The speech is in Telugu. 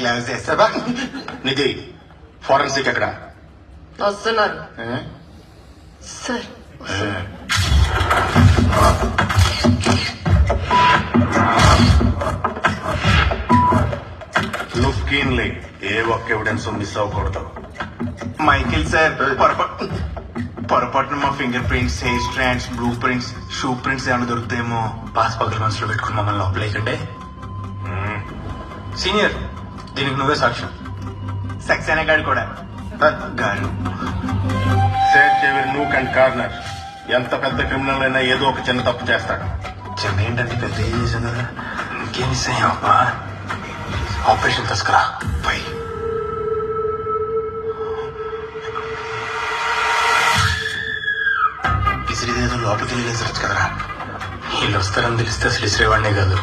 గ్లౌజ్ వేస్తావా? నిధి ఫారెన్సిక్ ఎక్కడ? వస్తున్నారు సార్. లుక్ కీన్లీ, ఏ ఒక్క ఎవిడెన్స్ మిస్ అవ్వకూడదు. మైకిల్ సార్, పొరపాటున మా finger prints, hair strands, blue prints, shoe prints ఏమైనా దొరుకుతాయేమో. పాస్ పక్కన మనసులో పెట్టుకుని మమ్మల్ని లోపలేకండి. సీనియర్, దీనికి నువ్వే సాక్ష్యం. సక్సేనా గారు కూడా గారు. సేట్ ఎవరి నూక్ అండ్ కార్నర్. ఎంత పెద్ద క్రిమినల్ అయినా ఏదో ఒక చిన్న తప్పు చేస్తాడు. చిన్న ఏంటంటే పెద్ద ఏం చేసాం కదా. ఇంకేం మిస్ అయ్యావా? ఆపరేషన్ తీసుకురా పై. ఇసిరిదేదో లోపలికి వెళ్ళి కదరా. వీళ్ళు వస్తారని తెలిస్తే అసలు ఇసిరేవాడినే కాదు.